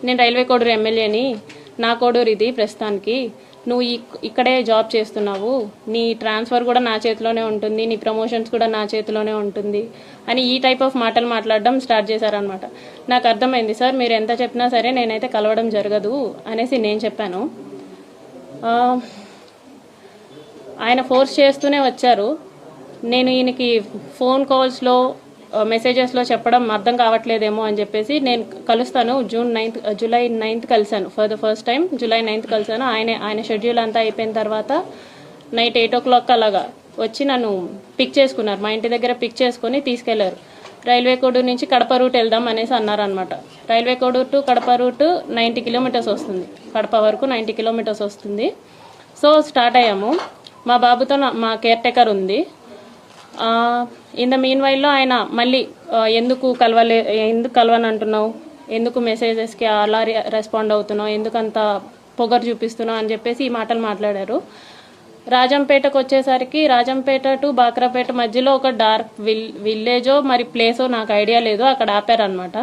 నేను రైల్వే కోడూరు ఎమ్మెల్యేని, నా కోడూరు ఇది ప్రస్తుతానికి, నువ్వు ఇక్కడే జాబ్ చేస్తున్నావు, నీ ట్రాన్స్ఫర్ కూడా నా చేతిలోనే ఉంటుంది, నీ ప్రమోషన్స్ కూడా నా చేతిలోనే ఉంటుంది అని ఈ టైప్ ఆఫ్ మాటలు మాట్లాడడం స్టార్ట్ చేశారనమాట. నాకు అర్థమైంది, సార్ మీరు ఎంత చెప్పినా సరే నేనైతే కలవడం జరగదు అనేసి నేను చెప్పాను. ఆయన ఫోర్స్ చేస్తూనే వచ్చారు. నేను ఈయనకి ఫోన్ కాల్స్లో మెసేజెస్లో చెప్పడం అర్థం కావట్లేదేమో అని చెప్పేసి నేను కలుస్తాను, జూలై 9th కలిశాను. For the first time July 9th కలిశాను. ఆయన షెడ్యూల్ అంతా అయిపోయిన తర్వాత నైట్ 8 o'clock అలాగా వచ్చి నన్ను పిక్ చేసుకున్నారు. మా ఇంటి దగ్గర పిక్ చేసుకొని తీసుకెళ్లారు. రైల్వే కోడూరు నుంచి కడప రూట్ వెళ్దాం అనేసి అన్నారనమాట. Railway Koduru to Kadapa route 90 kilometers వస్తుంది, కడప వరకు 90 kilometers వస్తుంది. సో స్టార్ట్ అయ్యాము. మా బాబుతో మా కేర్ టేకర్ ఉంది. ఇన్ ద మీన్ వైల్లో ఆయన మళ్ళీ ఎందుకు కలవని అంటున్నావు, ఎందుకు మెసేజెస్కి అలా రెస్పాండ్ అవుతున్నావు, ఎందుకంత పొగరు చూపిస్తున్నావు అని చెప్పేసి ఈ మాటలు మాట్లాడారు. రాజంపేటకు వచ్చేసరికి రాజంపేట టు బాక్రాపేట మధ్యలో ఒక డార్క్ విలేజో మరి ప్లేసో నాకు ఐడియా లేదు, అక్కడ ఆపారనమాట.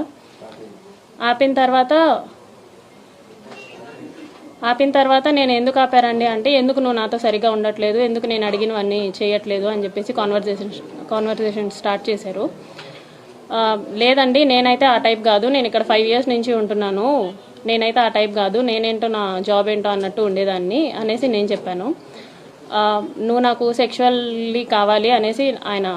ఆపిన తర్వాత నేను ఎందుకు ఆపారండి అంటే, ఎందుకు నువ్వు నాతో సరిగా ఉండట్లేదు, ఎందుకు నేను అడిగినవన్నీ చేయట్లేదు అని చెప్పేసి కాన్వర్జేషన్ స్టార్ట్ చేశారు. లేదండి నేనైతే ఆ టైప్ కాదు, నేను ఇక్కడ 5 years నుంచి ఉంటున్నాను, నేనైతే ఆ టైప్ కాదు, నేనేంటో నా జాబ్ ఏంటో అన్నట్టు ఉండేదాన్ని అనేసి నేను చెప్పాను. నువ్వు నాకు సెక్షువల్లీ కావాలి అనేసి ఆయన